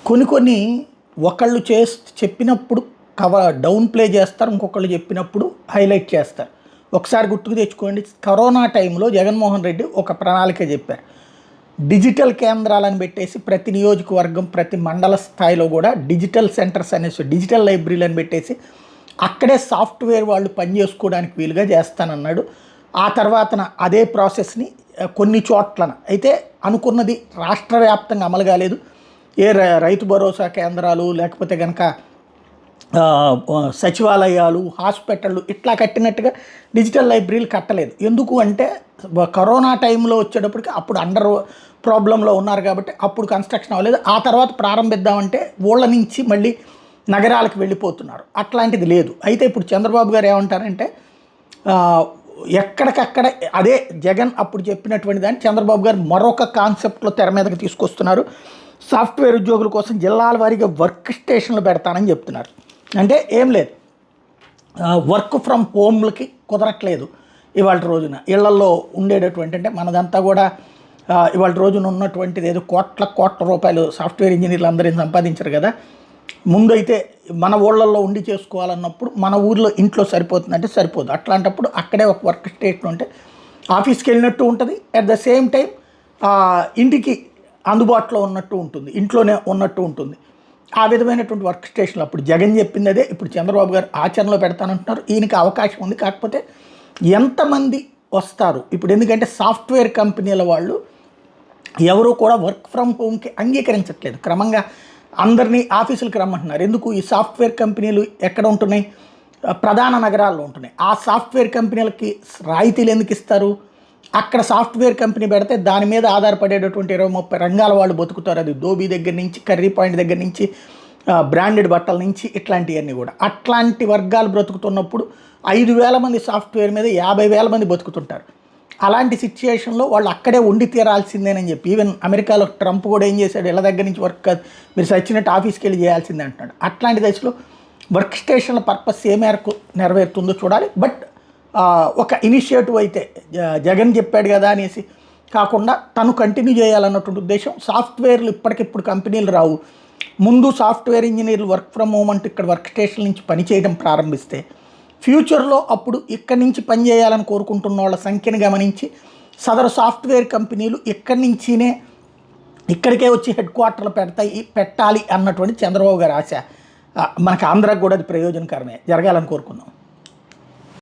కొన్ని కొన్ని ఒకళ్ళు చెప్పినప్పుడు డౌన్ ప్లే చేస్తారు, ఇంకొకళ్ళు చెప్పినప్పుడు హైలైట్ చేస్తారు. ఒకసారి గుర్తుకు తెచ్చుకోండి, కరోనా టైంలో జగన్మోహన్ రెడ్డి ఒక ప్రణాళిక చెప్పారు. డిజిటల్ కేంద్రాలను పెట్టేసి ప్రతి నియోజకవర్గం, ప్రతి మండల స్థాయిలో కూడా డిజిటల్ సెంటర్స్ అనేసి డిజిటల్ లైబ్రరీలను పెట్టేసి అక్కడే సాఫ్ట్వేర్ వాళ్ళు పనిచేసుకోవడానికి వీలుగా చేస్తానన్నాడు. ఆ తర్వాతన అదే ప్రాసెస్ని కొన్ని చోట్లన అయితే అనుకున్నది రాష్ట్ర వ్యాప్తంగా అమలు కాలేదు. రైతు భరోసా కేంద్రాలు లేకపోతే కనుక సచివాలయాలు, హాస్పిటళ్ళు ఇట్లా కట్టినట్టుగా డిజిటల్ లైబ్రరీలు కట్టలేదు. ఎందుకు అంటే కరోనా టైంలో వచ్చేటప్పటికి అప్పుడు అండర్ ప్రాబ్లంలో ఉన్నారు కాబట్టి అప్పుడు కన్స్ట్రక్షన్ అవ్వలేదు. ఆ తర్వాత ప్రారంభిద్దామంటే ఊళ్ళ నుంచి మళ్ళీ నగరాలకు వెళ్ళిపోతున్నారు. అట్లాంటిది లేదు. అయితే ఇప్పుడు చంద్రబాబు గారు ఏమంటారంటే ఎక్కడికక్కడ అదే జగన్ అప్పుడు చెప్పినటువంటి దాన్ని చంద్రబాబు గారు మరొక కాన్సెప్ట్లో తెర మీదకి తీసుకొస్తున్నారు. సాఫ్ట్వేర్ ఉద్యోగుల కోసం జిల్లాల వారీగా వర్క్ స్టేషన్లు పెడతానని చెప్తున్నారు. అంటే ఏం లేదు, వర్క్ ఫ్రమ్ హోమ్లకి కుదరట్లేదు ఇవాళ రోజున. ఇళ్లలో ఉండేటటువంటి అంటే మనదంతా కూడా ఇవాళ రోజున ఉన్నటువంటిది ఏదో కోట్ల రూపాయలు సాఫ్ట్వేర్ ఇంజనీర్లు అందరినీ సంపాదించరు కదా. ముందు అయితే మన ఊళ్ళల్లో ఉండి చేసుకోవాలన్నప్పుడు మన ఊర్లో ఇంట్లో సరిపోతుందంటే సరిపోదు. అట్లాంటప్పుడు అక్కడే ఒక వర్క్ స్టేషన్ ఉంటే ఆఫీస్కి వెళ్ళినట్టు ఉంటుంది, అట్ ద సేమ్ టైం ఇంటికి అందుబాటులో ఉన్నట్టు ఉంటుంది, ఇంట్లోనే ఉన్నట్టు ఉంటుంది. ఆ విధమైనటువంటి వర్క్ స్టేషన్లు అప్పుడు జగన్ చెప్పింది అదే, ఇప్పుడు చంద్రబాబు గారు ఆచరణలో పెడతానంటున్నారు. ఈయనకి అవకాశం ఉంది, కాకపోతే ఎంతమంది వస్తారు ఇప్పుడు? ఎందుకంటే సాఫ్ట్వేర్ కంపెనీల వాళ్ళు ఎవరు కూడా వర్క్ ఫ్రమ్ హోమ్కి అంగీకరించట్లేదు. క్రమంగా అందరినీ ఆఫీసులకు రమ్మంటున్నారు. ఎందుకు? ఈ సాఫ్ట్వేర్ కంపెనీలు ఎక్కడ ఉంటున్నాయి? ప్రధాన నగరాల్లో ఉంటున్నాయి. ఆ సాఫ్ట్వేర్ కంపెనీలకి రాయితీలు ఎందుకు ఇస్తారు? అక్కడ సాఫ్ట్వేర్ కంపెనీ పెడితే దాని మీద ఆధారపడేటటువంటి 20-30 రంగాల వాళ్ళు బతుకుతారు. అది దోబీ దగ్గర నుంచి, కర్రీ పాయింట్ దగ్గర నుంచి, బ్రాండెడ్ బట్టల నుంచి, ఇట్లాంటివన్నీ కూడా. అట్లాంటి వర్గాలు బ్రతుకుతున్నప్పుడు 5,000 మంది సాఫ్ట్వేర్ మీద 50,000 మంది బతుకుతుంటారు. అలాంటి సిచ్యుయేషన్లో వాళ్ళు అక్కడే ఉండి తీరాల్సిందేనని చెప్పి ఈవెన్ అమెరికాలో ట్రంప్ కూడా ఏం చేశాడు, ఇళ్ళ దగ్గర నుంచి వర్క్ కాదు, మీరు సచ్చినట్టు ఆఫీస్కి వెళ్ళి చేయాల్సిందే అంటున్నాడు. అట్లాంటి దశలో వర్క్ స్టేషన్ల పర్పస్ ఏ మేరకు నెరవేరుతుందో చూడాలి. బట్ ఒక ఇనిషియేటివ్ అయితే జగన్ చెప్పాడు కదా అనేసి కాకుండా తను కంటిన్యూ చేయాలన్నటువంటి ఉద్దేశం. సాఫ్ట్వేర్లు ఇప్పటికిప్పుడు కంపెనీలు రావు, ముందు సాఫ్ట్వేర్ ఇంజనీర్లు వర్క్ ఫ్రమ్ హోమ్ అంటూ ఇక్కడ వర్క్ స్టేషన్ల నుంచి పనిచేయడం ప్రారంభిస్తే ఫ్యూచర్లో అప్పుడు ఇక్కడి నుంచి పనిచేయాలని కోరుకుంటున్న వాళ్ళ సంఖ్యను గమనించి సదరు సాఫ్ట్వేర్ కంపెనీలు ఇక్కడికే వచ్చి హెడ్ క్వార్టర్లు పెట్టాలి అన్నటువంటి చంద్రబాబు గారి ఆశ. మనకు ఆంధ్రాకి కూడా అది ప్రయోజనకరమే, జరగాలని కోరుకుందాం.